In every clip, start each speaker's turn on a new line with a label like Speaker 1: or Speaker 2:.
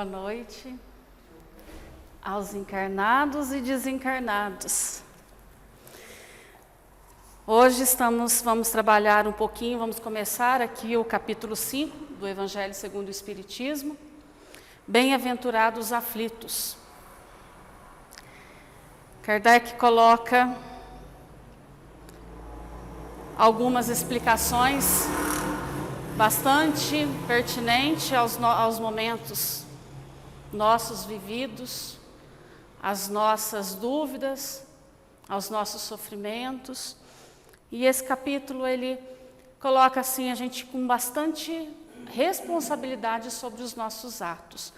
Speaker 1: Boa noite aos encarnados e desencarnados. Hoje vamos trabalhar um pouquinho, vamos começar aqui o capítulo 5 do Evangelho segundo o Espiritismo. Bem-aventurados os aflitos. Kardec coloca algumas explicações bastante pertinentes aos momentos nossos vividos, às nossas dúvidas, aos nossos sofrimentos. E esse capítulo, ele coloca assim, a gente com bastante responsabilidade sobre os nossos atos.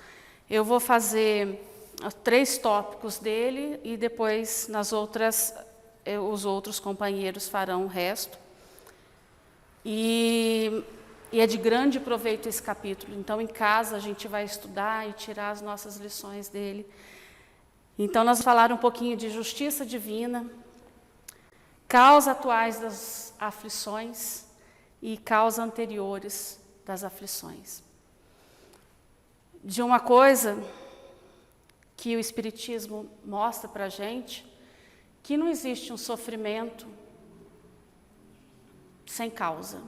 Speaker 1: Eu vou fazer 3 tópicos dele e depois os outros companheiros farão o resto. E é de grande proveito esse capítulo. Então, em casa, a gente vai estudar e tirar as nossas lições dele. Então, nós vamos falar um pouquinho de justiça divina, causas atuais das aflições e causas anteriores das aflições. De uma coisa que o Espiritismo mostra para a gente, que não existe um sofrimento sem causa.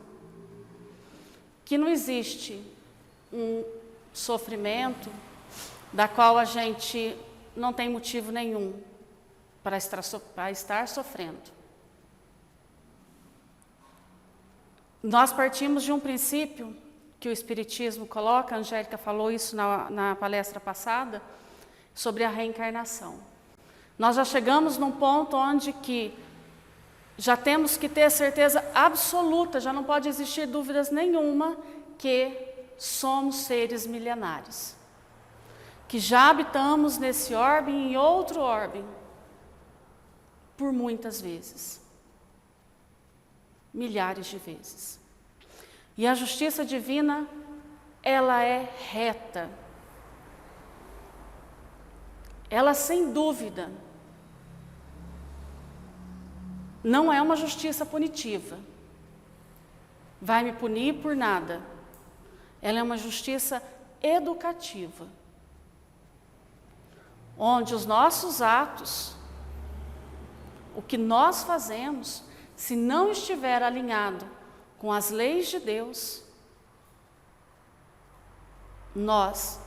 Speaker 1: Que não existe um sofrimento da qual a gente não tem motivo nenhum para estar sofrendo. Nós partimos de um princípio que o Espiritismo coloca, a Angélica falou isso na palestra passada, sobre a reencarnação. Nós já chegamos num ponto onde que já temos que ter certeza absoluta, já não pode existir dúvidas nenhuma que somos seres milenares. Que já habitamos nesse orbe e em outro orbe por muitas vezes. Milhares de vezes. E a justiça divina, ela é reta. Ela, sem dúvida, não é uma justiça punitiva. Vai me punir por nada. Ela é uma justiça educativa. Onde os nossos atos, o que nós fazemos, se não estiver alinhado com as leis de Deus, nós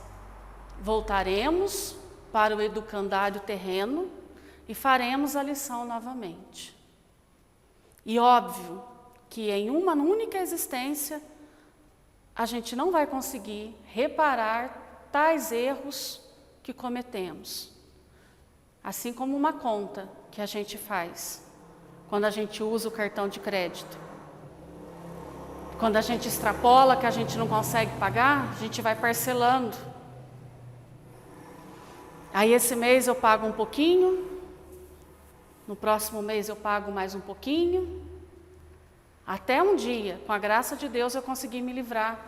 Speaker 1: voltaremos para o educandário terreno e faremos a lição novamente. E óbvio que em uma única existência, a gente não vai conseguir reparar tais erros que cometemos. Assim como uma conta que a gente faz, quando a gente usa o cartão de crédito. Quando a gente extrapola, que a gente não consegue pagar, a gente vai parcelando. Aí esse mês eu pago um pouquinho, no próximo mês eu pago mais um pouquinho, até um dia, com a graça de Deus, eu consegui me livrar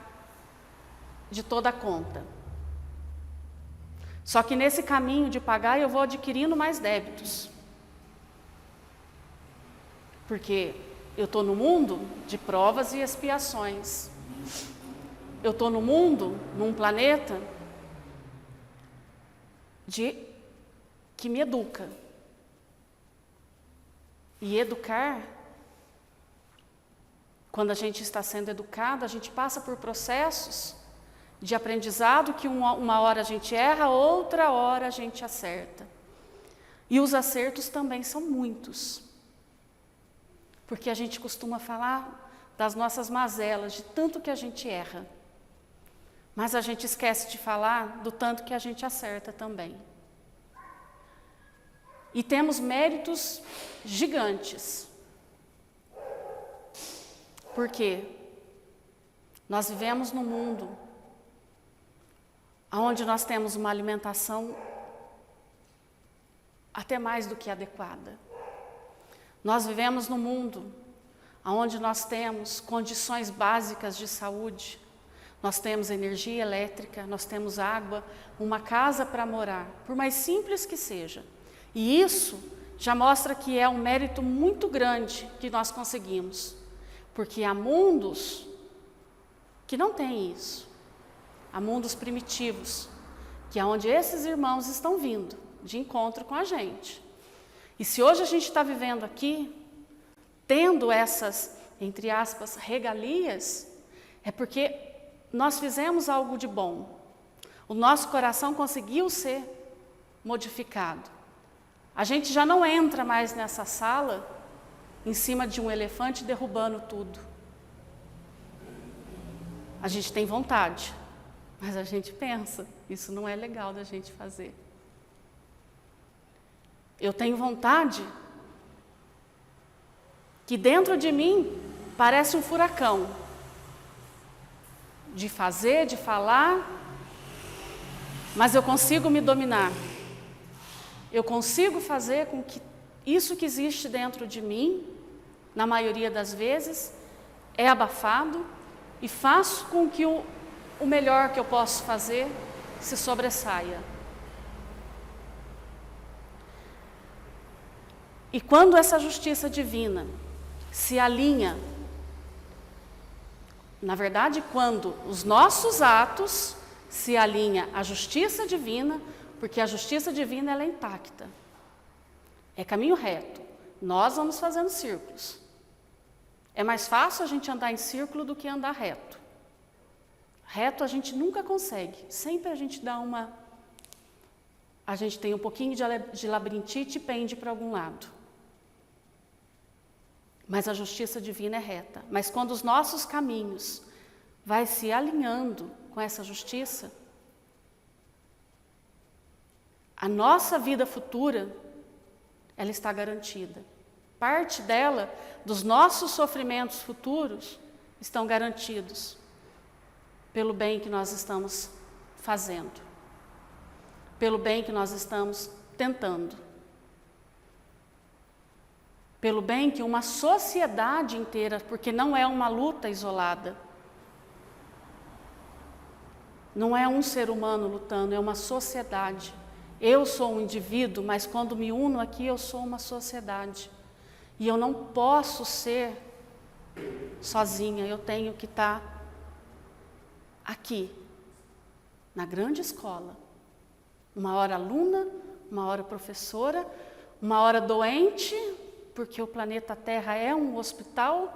Speaker 1: de toda a conta. Só que nesse caminho de pagar, eu vou adquirindo mais débitos. Porque eu estou no mundo de provas e expiações. Eu estou no mundo, num planeta, que me educa. E educar, quando a gente está sendo educado, a gente passa por processos de aprendizado que uma hora a gente erra, outra hora a gente acerta. E os acertos também são muitos. Porque a gente costuma falar das nossas mazelas, de tanto que a gente erra. Mas a gente esquece de falar do tanto que a gente acerta também. E temos méritos gigantes. Por quê? Nós vivemos num mundo onde nós temos uma alimentação até mais do que adequada. Nós vivemos num mundo onde nós temos condições básicas de saúde. Nós temos energia elétrica, nós temos água, uma casa para morar, por mais simples que seja. E isso já mostra que é um mérito muito grande que nós conseguimos. Porque há mundos que não têm isso. Há mundos primitivos que é onde esses irmãos estão vindo, de encontro com a gente. E se hoje a gente está vivendo aqui, tendo essas, entre aspas, regalias, é porque nós fizemos algo de bom. O nosso coração conseguiu ser modificado. A gente já não entra mais nessa sala em cima de um elefante derrubando tudo. A gente tem vontade, mas a gente pensa, isso não é legal da gente fazer. Eu tenho vontade que dentro de mim parece um furacão, de fazer, de falar, mas eu consigo me dominar. Eu consigo fazer com que isso que existe dentro de mim, na maioria das vezes, é abafado e faço com que o melhor que eu posso fazer se sobressaia. E quando essa justiça divina se alinha, na verdade, quando os nossos atos se alinham à justiça divina, porque a justiça divina ela é intacta, é caminho reto, nós vamos fazendo círculos. É mais fácil a gente andar em círculo do que andar reto. Reto a gente nunca consegue, sempre a gente dá uma... A gente tem um pouquinho de labirintite e pende para algum lado. Mas a justiça divina é reta. Mas quando os nossos caminhos vai se alinhando com essa justiça, a nossa vida futura, ela está garantida. Parte dela, dos nossos sofrimentos futuros, estão garantidos pelo bem que nós estamos fazendo, pelo bem que nós estamos tentando, pelo bem que uma sociedade inteira, porque não é uma luta isolada, não é um ser humano lutando, é uma sociedade. Eu sou um indivíduo, mas quando me uno aqui, eu sou uma sociedade. E eu não posso ser sozinha, eu tenho que estar aqui, na grande escola. Uma hora aluna, uma hora professora, uma hora doente, porque o planeta Terra é um hospital,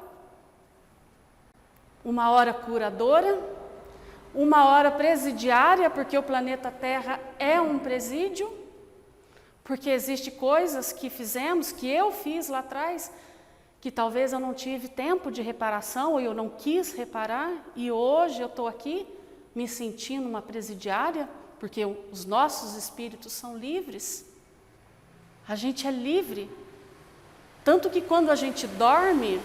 Speaker 1: uma hora curadora, uma hora presidiária, porque o planeta Terra é um presídio, porque existem coisas que fizemos, que eu fiz lá atrás, que talvez eu não tive tempo de reparação, ou eu não quis reparar, e hoje eu estou aqui me sentindo uma presidiária, porque os nossos espíritos são livres. A gente é livre. Tanto que quando a gente dorme,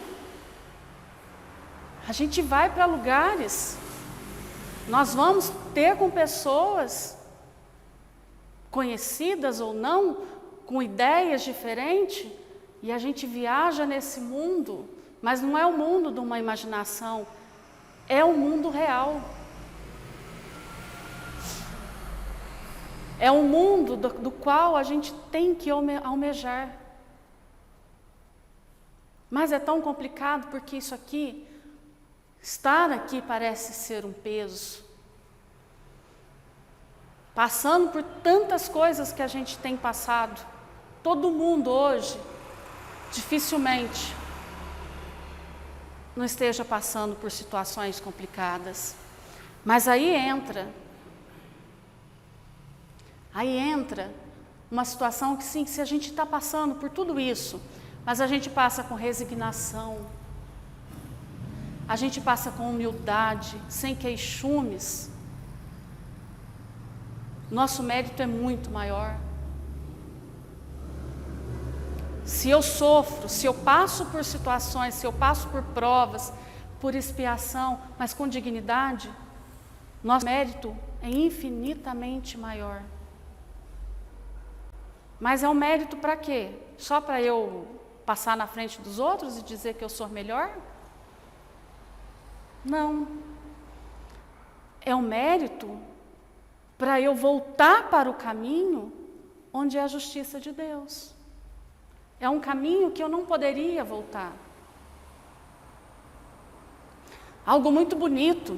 Speaker 1: a gente vai para lugares, nós vamos ter com pessoas, conhecidas ou não, com ideias diferentes, e a gente viaja nesse mundo, mas não é o mundo de uma imaginação, é o mundo real. É um mundo do qual a gente tem que almejar. Mas é tão complicado porque isso aqui, estar aqui parece ser um peso. Passando por tantas coisas que a gente tem passado, todo mundo hoje, dificilmente, não esteja passando por situações complicadas. Mas aí entra uma situação que sim, se a gente está passando por tudo isso, mas a gente passa com resignação, a gente passa com humildade, sem queixumes, nosso mérito é muito maior. Se eu sofro, se eu passo por situações, se eu passo por provas, por expiação, mas com dignidade, nosso mérito é infinitamente maior. Mas é um mérito para quê? Só para eu passar na frente dos outros e dizer que eu sou melhor? Não. É um mérito para eu voltar para o caminho onde é a justiça de Deus. É um caminho que eu não poderia voltar. Algo muito bonito.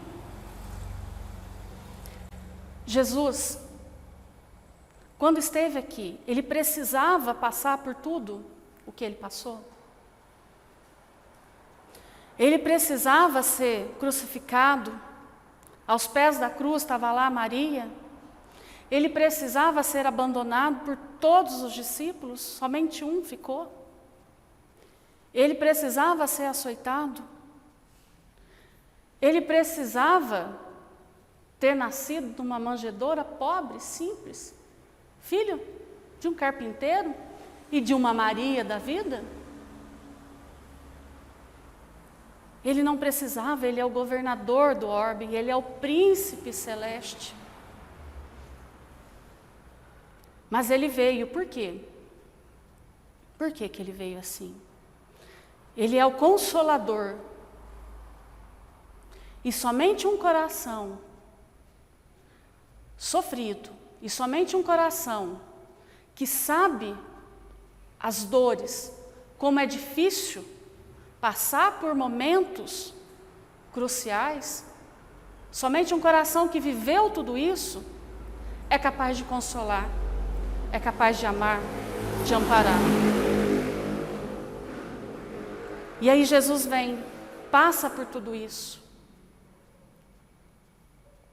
Speaker 1: Jesus, quando esteve aqui, ele precisava passar por tudo o que ele passou? Ele precisava ser crucificado, aos pés da cruz estava lá Maria. Ele precisava ser abandonado por todos os discípulos, somente um ficou. Ele precisava ser açoitado. Ele precisava ter nascido numa manjedoura pobre, simples, filho de um carpinteiro e de uma Maria da vida. Ele não precisava, ele é o governador do orbe, ele é o príncipe celeste. Mas ele veio, por quê? Por que que ele veio assim? Ele é o consolador. E somente um coração sofrido, e somente um coração que sabe as dores, como é difícil passar por momentos cruciais, somente um coração que viveu tudo isso é capaz de consolar, é capaz de amar, de amparar. E aí Jesus vem, passa por tudo isso.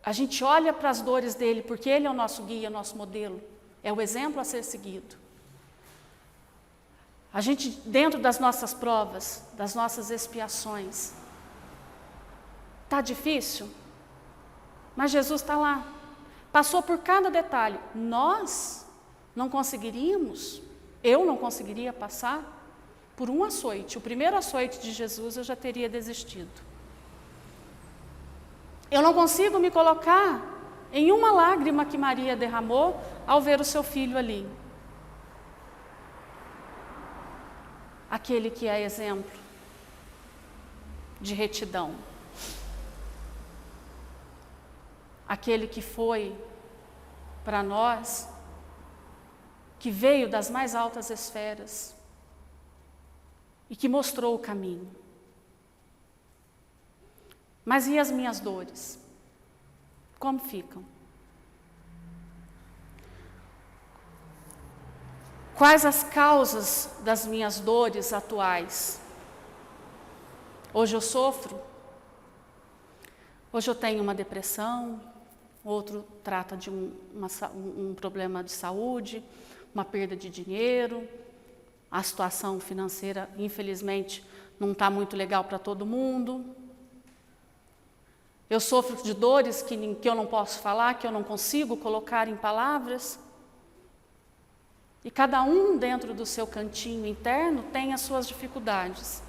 Speaker 1: A gente olha para as dores dele, porque ele é o nosso guia, nosso modelo, é o exemplo a ser seguido. A gente, dentro das nossas provas, das nossas expiações, está difícil, mas Jesus está lá, passou por cada detalhe. Nós não conseguiríamos, eu não conseguiria passar por um açoite. O primeiro açoite de Jesus eu já teria desistido. Eu não consigo me colocar em uma lágrima que Maria derramou ao ver o seu filho ali. Aquele que é exemplo de retidão. Aquele que foi para nós, que veio das mais altas esferas e que mostrou o caminho. Mas e as minhas dores? Como ficam? Quais as causas das minhas dores atuais? Hoje eu sofro. Hoje eu tenho uma depressão, outro trata de um problema de saúde, uma perda de dinheiro, a situação financeira, infelizmente, não está muito legal para todo mundo. Eu sofro de dores que eu não posso falar, que eu não consigo colocar em palavras. E cada um dentro do seu cantinho interno tem as suas dificuldades.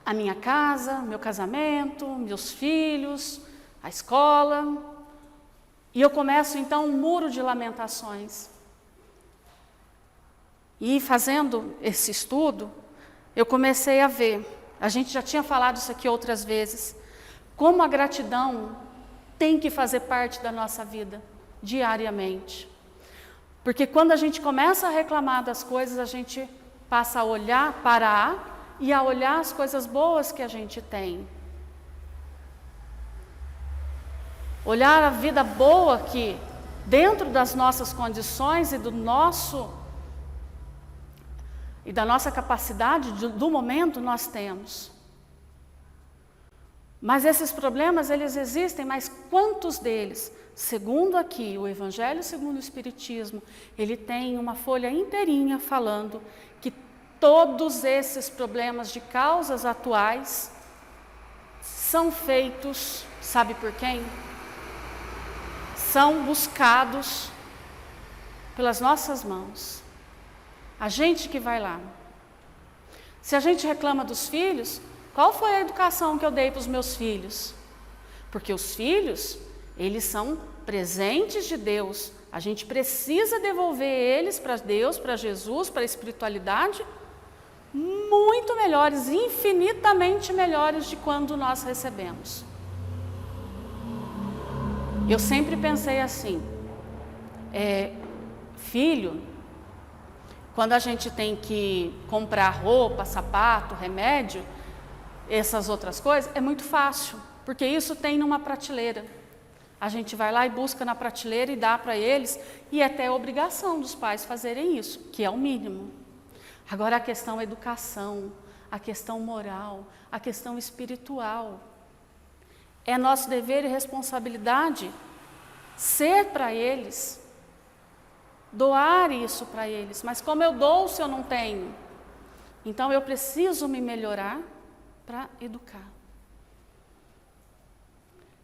Speaker 1: A minha casa, meu casamento, meus filhos, a escola. E eu começo então um muro de lamentações. E fazendo esse estudo, eu comecei a ver, a gente já tinha falado isso aqui outras vezes, como a gratidão tem que fazer parte da nossa vida, diariamente. Porque quando a gente começa a reclamar das coisas, a gente passa a olhar, parar e a olhar as coisas boas que a gente tem. Olhar a vida boa que, dentro das nossas condições e da nossa capacidade do momento, nós temos. Mas esses problemas, eles existem, mas quantos deles, segundo aqui o Evangelho segundo o Espiritismo, ele tem uma folha inteirinha falando que todos esses problemas de causas atuais são feitos, sabe por quem? São buscados pelas nossas mãos. A gente que vai lá. Se a gente reclama dos filhos, qual foi a educação que eu dei para os meus filhos? Porque os filhos, eles são presentes de Deus. A gente precisa devolver eles para Deus, para Jesus, para a espiritualidade, muito melhores, infinitamente melhores de quando nós recebemos. Eu sempre pensei assim, filho, quando a gente tem que comprar roupa, sapato, remédio, essas outras coisas, é muito fácil, porque isso tem numa prateleira. A gente vai lá e busca na prateleira e dá para eles, e até é obrigação dos pais fazerem isso, que é o mínimo. Agora a questão educação, a questão moral, a questão espiritual. É nosso dever e responsabilidade ser para eles, doar isso para eles. Mas como eu dou se eu não tenho? Então eu preciso me melhorar para educar.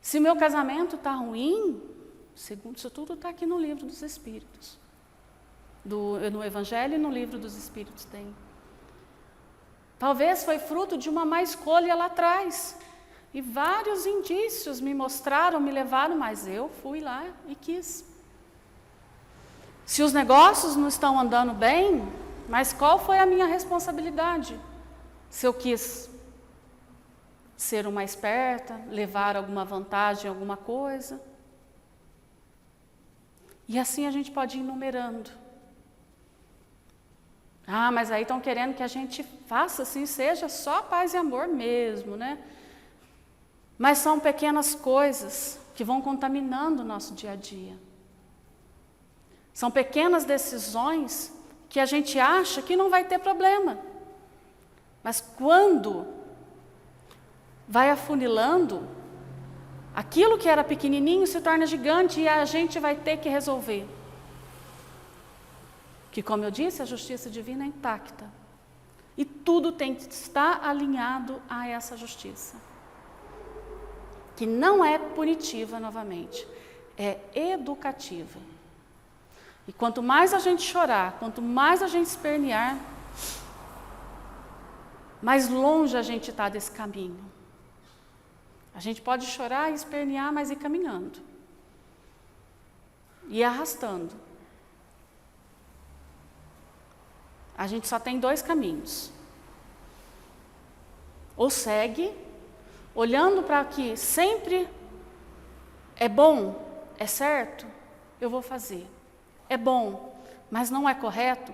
Speaker 1: Se meu casamento está ruim, segundo isso tudo está aqui no livro dos Espíritos. No Evangelho e no livro dos Espíritos tem. Talvez foi fruto de uma má escolha lá atrás. E vários indícios me mostraram, me levaram, mas eu fui lá e quis. Se os negócios não estão andando bem, mas qual foi a minha responsabilidade? Se eu quis ser uma esperta, levar alguma vantagem, alguma coisa. E assim a gente pode ir enumerando. Ah, mas aí estão querendo que a gente faça assim, seja só paz e amor mesmo, né? Mas são pequenas coisas que vão contaminando o nosso dia a dia. São pequenas decisões que a gente acha que não vai ter problema. Mas quando vai afunilando, aquilo que era pequenininho se torna gigante e a gente vai ter que resolver. Que, como eu disse, a justiça divina é intacta. E tudo tem que estar alinhado a essa justiça. Que não é punitiva novamente, é educativa. E quanto mais a gente chorar, quanto mais a gente espernear, mais longe a gente está desse caminho. A gente pode chorar e espernear, mas ir caminhando. E arrastando. A gente só tem 2 caminhos. Ou segue, olhando para que sempre é bom, é certo, eu vou fazer. É bom, mas não é correto,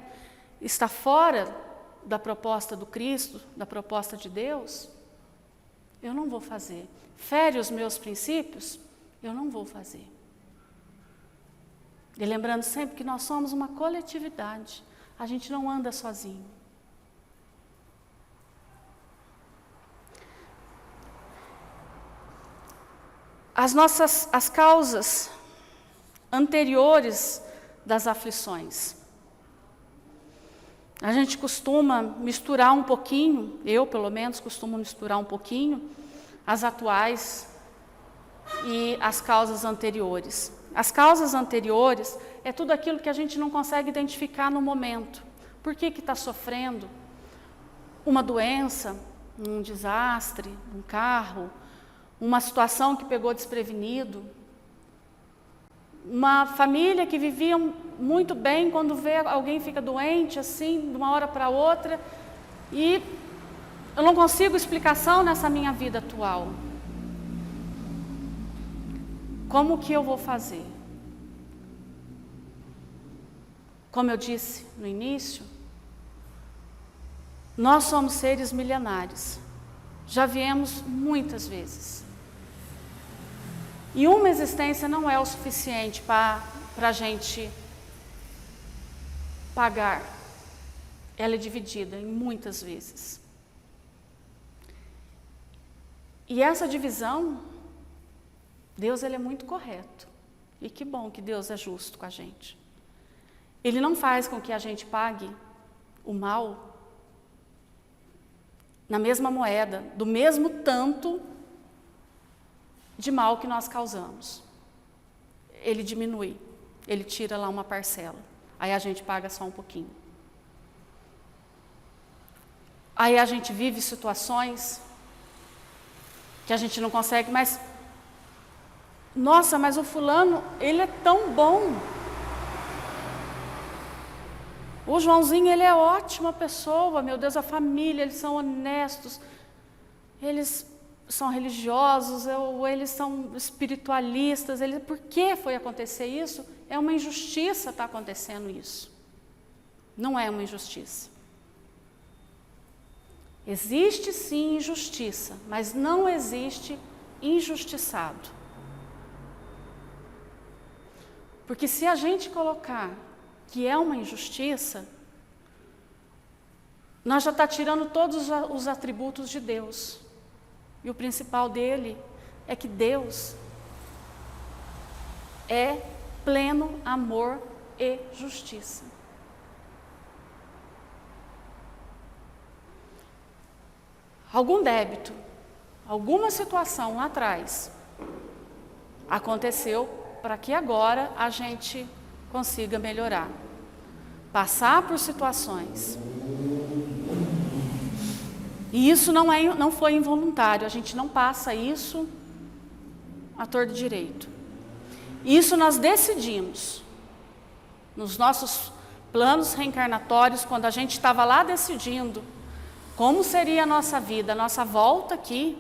Speaker 1: está fora da proposta do Cristo, da proposta de Deus, eu não vou fazer. Fere os meus princípios, eu não vou fazer. E lembrando sempre que nós somos uma coletividade, a gente não anda sozinho. As causas anteriores das aflições. A gente costuma misturar um pouquinho, eu pelo menos costumo misturar um pouquinho, as atuais e as causas anteriores. As causas anteriores é tudo aquilo que a gente não consegue identificar no momento. Por que está sofrendo? Uma doença, um desastre, um carro, uma situação que pegou desprevenido, uma família que vivia muito bem, quando vê alguém fica doente, assim, de uma hora para outra, e eu não consigo explicação nessa minha vida atual. Como que eu vou fazer? Como eu disse no início, nós somos seres milenares, já viemos muitas vezes. E uma existência não é o suficiente para a gente pagar. Ela é dividida em muitas vezes. E essa divisão, Deus ele é muito correto. E que bom que Deus é justo com a gente. Ele não faz com que a gente pague o mal na mesma moeda, do mesmo tanto de mal que nós causamos. Ele diminui, ele tira lá uma parcela, aí a gente paga só um pouquinho. Aí a gente vive situações que a gente não consegue, mas nossa, mas o fulano, ele é tão bom. O Joãozinho, ele é ótima pessoa, meu Deus, a família, eles são honestos, eles são religiosos, ou eles são espiritualistas. Por que foi acontecer isso? É uma injustiça estar acontecendo isso. Não é uma injustiça. Existe sim injustiça, mas não existe injustiçado. Porque se a gente colocar que é uma injustiça, nós já está tirando todos os atributos de Deus. E o principal dele é que Deus é pleno amor e justiça. Algum débito, alguma situação lá atrás aconteceu para que agora a gente consiga melhorar. Passar por situações. E isso não foi involuntário, a gente não passa isso à torto e direito. Isso nós decidimos. Nos nossos planos reencarnatórios, quando a gente estava lá decidindo como seria a nossa vida, a nossa volta aqui,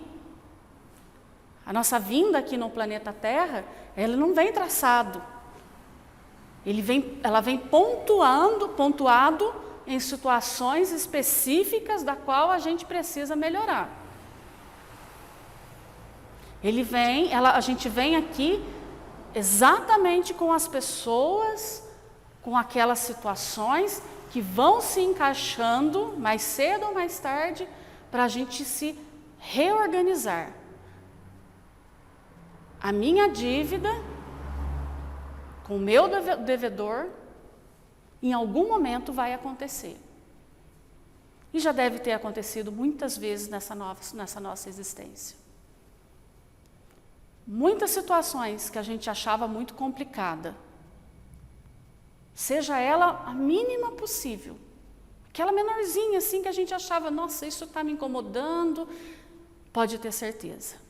Speaker 1: a nossa vinda aqui no planeta Terra, ela não vem traçado. Ela vem pontuado em situações específicas da qual a gente precisa melhorar. A gente vem aqui exatamente com as pessoas, com aquelas situações que vão se encaixando mais cedo ou mais tarde para a gente se reorganizar. A minha dívida com o meu devedor, em algum momento vai acontecer. E já deve ter acontecido muitas vezes nessa nossa existência. Muitas situações que a gente achava muito complicada, seja ela a mínima possível, aquela menorzinha assim que a gente achava, nossa, isso está me incomodando, pode ter certeza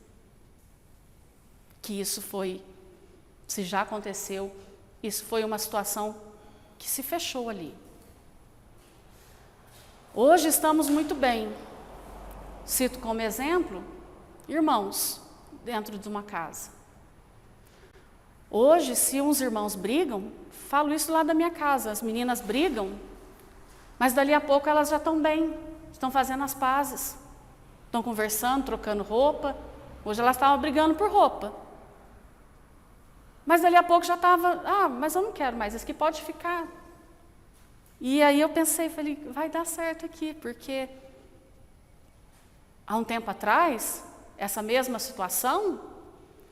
Speaker 1: que isso foi, se já aconteceu, isso foi uma situação que se fechou ali. Hoje estamos muito bem. Cito como exemplo, irmãos dentro de uma casa. Hoje, se uns irmãos brigam, falo isso lá da minha casa, as meninas brigam, mas dali a pouco elas já estão bem, estão fazendo as pazes, estão conversando, trocando roupa. Hoje elas estavam brigando por roupa. Mas dali a pouco já estava, mas eu não quero mais, esse aqui pode ficar. E aí eu falei, vai dar certo aqui, porque há um tempo atrás, essa mesma situação,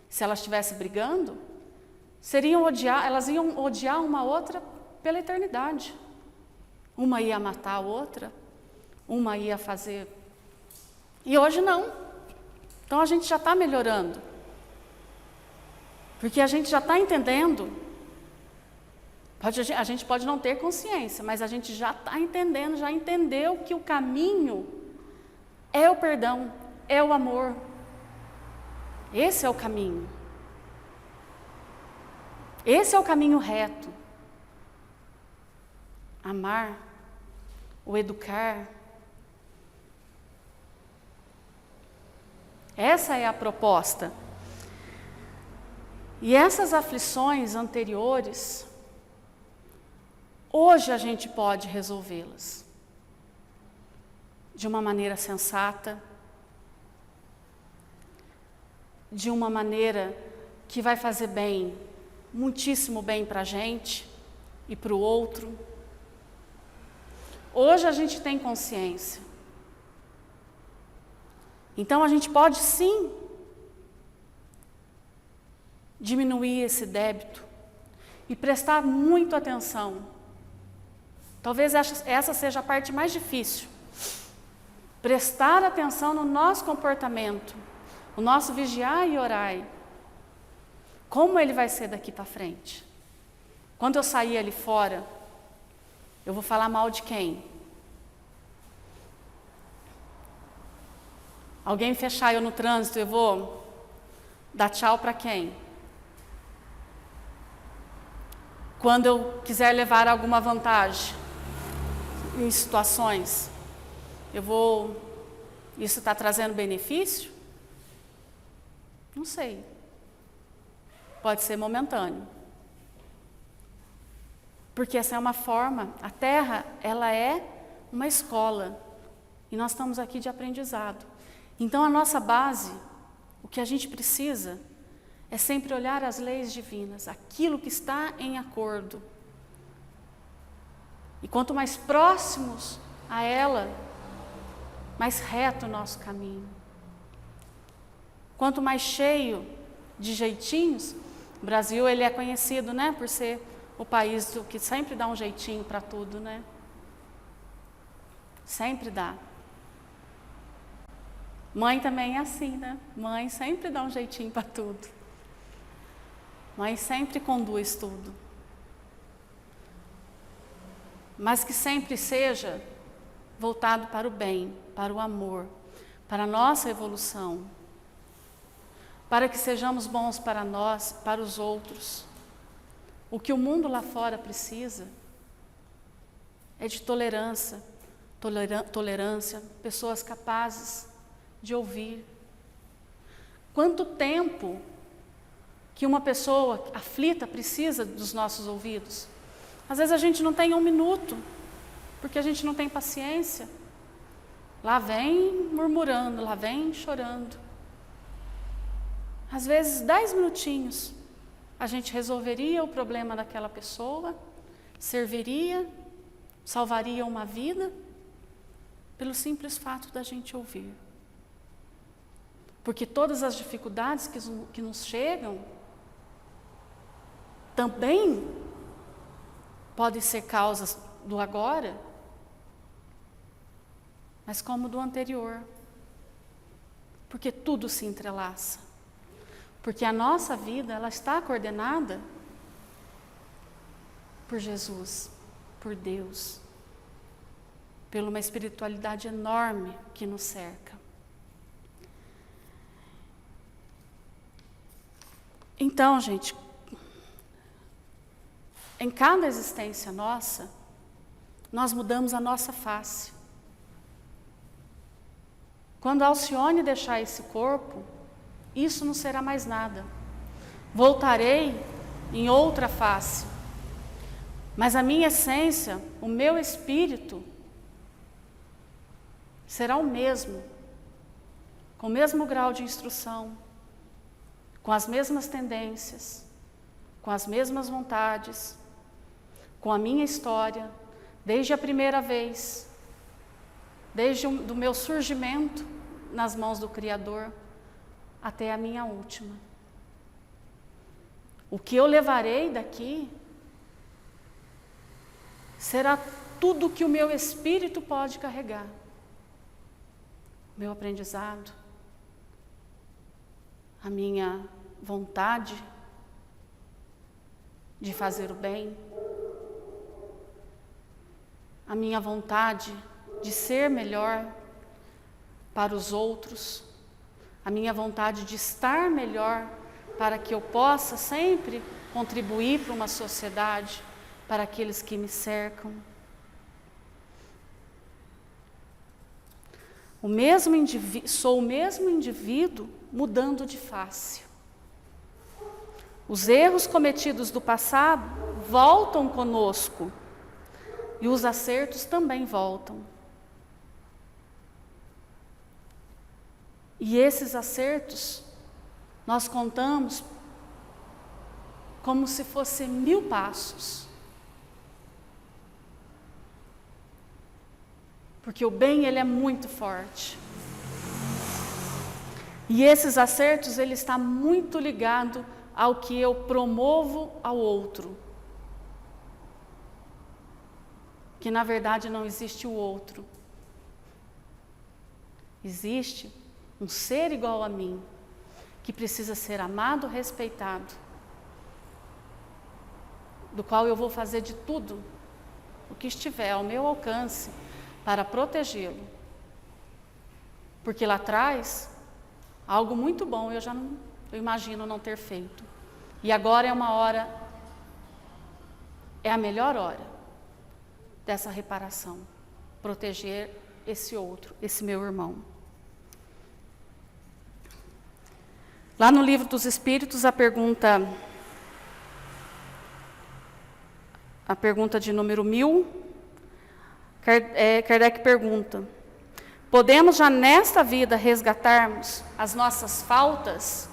Speaker 1: se elas estivessem brigando, elas iam odiar uma outra pela eternidade. Uma ia matar a outra, uma ia fazer. E hoje não. Então a gente já está melhorando. Porque a gente já está entendendo, a gente pode não ter consciência, mas a gente já está entendendo, já entendeu que o caminho é o perdão, é o amor. Esse é o caminho. Esse é o caminho reto. Amar, o educar. Essa é a proposta. E essas aflições anteriores, hoje a gente pode resolvê-las de uma maneira sensata, de uma maneira que vai fazer bem, muitíssimo bem para a gente e para o outro. Hoje a gente tem consciência. Então a gente pode sim diminuir esse débito e prestar muito atenção. Talvez essa seja a parte mais difícil. Prestar atenção no nosso comportamento, o nosso vigiar e orar. Como ele vai ser daqui para frente? Quando eu sair ali fora, eu vou falar mal de quem? Alguém fechar eu no trânsito, eu vou dar tchau para quem? Quando eu quiser levar alguma vantagem em situações, isso está trazendo benefício? Não sei. Pode ser momentâneo. Porque essa é uma forma, a Terra, ela é uma escola. E nós estamos aqui de aprendizado. Então a nossa base, o que a gente precisa, é sempre olhar as leis divinas, aquilo que está em acordo. E quanto mais próximos a ela, mais reto o nosso caminho. Quanto mais cheio de jeitinhos, o Brasil ele é conhecido, né, por ser o país que sempre dá um jeitinho para tudo, né? Sempre dá. Mãe também é assim, né? Mãe sempre dá um jeitinho para tudo. Mãe sempre conduz tudo. Mas que sempre seja voltado para o bem, para o amor, para a nossa evolução, para que sejamos bons para nós, para os outros. O que o mundo lá fora precisa é de tolerância, pessoas capazes de ouvir. Quanto tempo que uma pessoa aflita precisa dos nossos ouvidos? Às vezes a gente não tem 1 minuto, porque a gente não tem paciência. Lá vem murmurando, lá vem chorando. Às vezes 10 minutinhos a gente resolveria o problema daquela pessoa, serviria, salvaria uma vida, pelo simples fato da gente ouvir. Porque todas as dificuldades que nos chegam também podem ser causas do agora, mas como do anterior. Porque tudo se entrelaça. Porque a nossa vida, ela está coordenada por Jesus, por Deus, por uma espiritualidade enorme que nos cerca. Então, gente, em cada existência nossa, nós mudamos a nossa face. Quando a Alcione deixar esse corpo, isso não será mais nada. Voltarei em outra face. Mas a minha essência, o meu espírito, será o mesmo, com o mesmo grau de instrução, com as mesmas tendências, com as mesmas vontades, com a minha história, desde a primeira vez, desde do meu surgimento nas mãos do Criador, até a minha última. O que eu levarei daqui será tudo que o meu espírito pode carregar. Meu aprendizado, a minha vontade de fazer o bem, a minha vontade de ser melhor para os outros, a minha vontade de estar melhor para que eu possa sempre contribuir para uma sociedade, para aqueles que me cercam. Sou o mesmo indivíduo mudando de face. Os erros cometidos do passado voltam conosco e os acertos também voltam. E esses acertos nós contamos como se fossem 1000 passos. Porque o bem, ele é muito forte. E esses acertos, ele está muito ligado ao que eu promovo ao outro. Que na verdade não existe o outro. Existe um ser igual a mim, que precisa ser amado, respeitado, do qual eu vou fazer de tudo o que estiver ao meu alcance para protegê-lo. Porque lá atrás, algo muito bom eu imagino não ter feito. E agora é a melhor hora dessa reparação, proteger esse outro, esse meu irmão. Lá no Livro dos Espíritos, a pergunta de número 1000, Kardec pergunta: podemos já nesta vida resgatarmos as nossas faltas?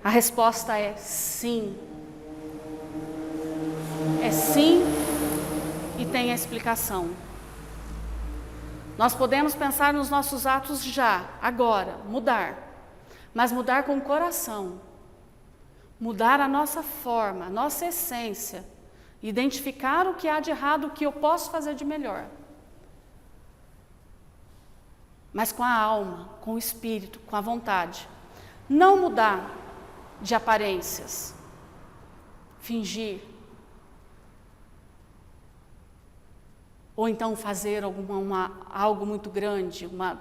Speaker 1: A resposta é sim. É sim e tem a explicação. Nós podemos pensar nos nossos atos já, agora, mudar. Mas mudar com o coração. Mudar a nossa forma, a nossa essência. Identificar o que há de errado, o que eu posso fazer de melhor. Mas com a alma, com o espírito, com a vontade. Não mudar de aparências. Fingir. Ou então fazer algo muito grande, uma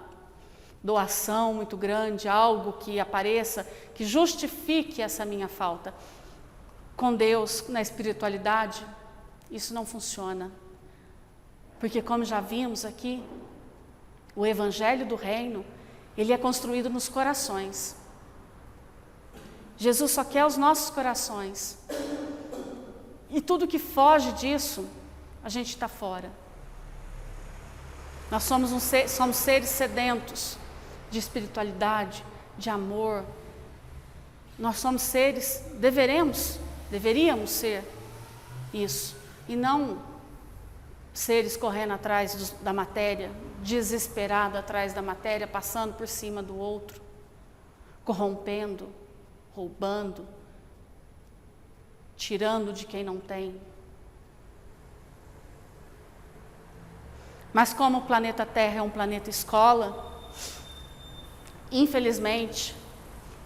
Speaker 1: doação muito grande, algo que apareça, que justifique essa minha falta. Com Deus, na espiritualidade, isso não funciona. Porque como já vimos aqui, o Evangelho do Reino, ele é construído nos corações. Jesus só quer os nossos corações. E tudo que foge disso, a gente está fora. Nós somos seres sedentos de espiritualidade, de amor. Nós somos seres, deveríamos ser isso. E não seres correndo atrás da matéria, desesperado atrás da matéria, passando por cima do outro, corrompendo, roubando, tirando de quem não tem. Mas como o planeta Terra é um planeta escola, infelizmente,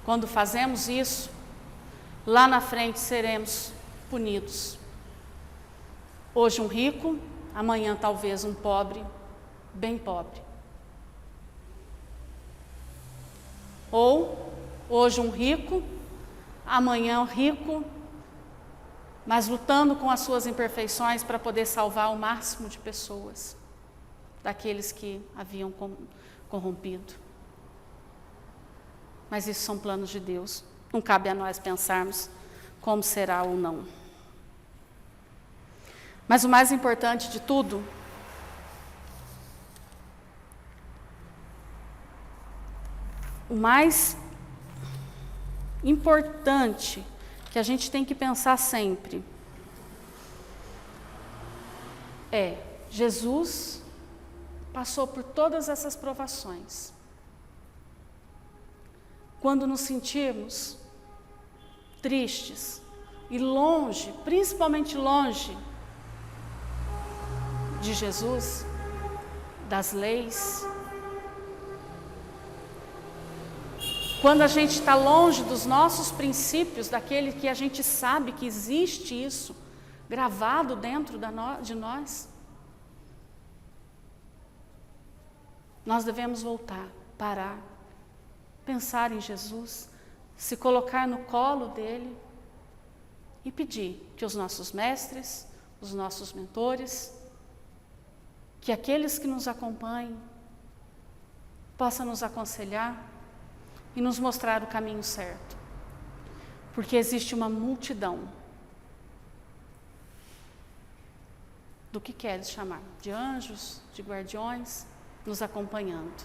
Speaker 1: quando fazemos isso, lá na frente seremos punidos. Hoje um rico, amanhã talvez um pobre, bem pobre. Ou hoje um rico, amanhã um rico, mas lutando com as suas imperfeições para poder salvar o máximo de pessoas, daqueles que haviam corrompido. Mas isso são planos de Deus. Não cabe a nós pensarmos como será ou não. Mas o mais importante de tudo, o mais importante que a gente tem que pensar sempre é: Jesus passou por todas essas provações. Quando nos sentirmos tristes e longe, principalmente longe de Jesus, das leis, quando a gente está longe dos nossos princípios, daquele que a gente sabe que existe isso, gravado dentro de nós, nós devemos voltar, parar, pensar em Jesus, se colocar no colo dele e pedir que os nossos mestres, os nossos mentores, que aqueles que nos acompanhem possam nos aconselhar e nos mostrar o caminho certo. Porque existe uma multidão do que queres chamar, de anjos, de guardiões, nos acompanhando.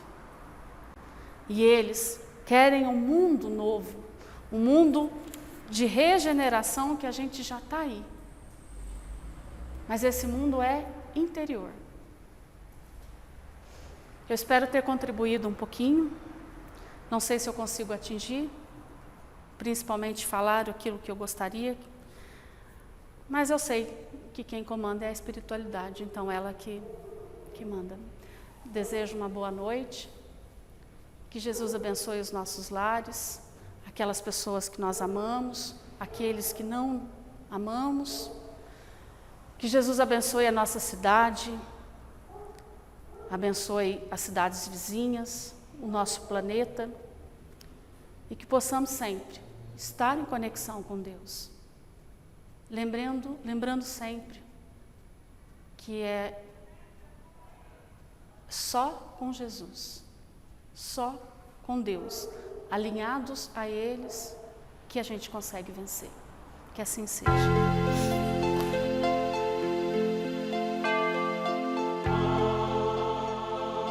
Speaker 1: E eles querem um mundo novo, um mundo de regeneração que a gente já está aí. Mas esse mundo é interior. Eu espero ter contribuído um pouquinho. Não sei se eu consigo atingir, principalmente falar aquilo que eu gostaria, mas eu sei que quem comanda é a espiritualidade, então ela que manda. Desejo uma boa noite, que Jesus abençoe os nossos lares, aquelas pessoas que nós amamos, aqueles que não amamos, que Jesus abençoe a nossa cidade, abençoe as cidades vizinhas, o nosso planeta, e que possamos sempre estar em conexão com Deus, lembrando sempre que é só com Jesus, só com Deus, alinhados a eles, que a gente consegue vencer. Que assim seja.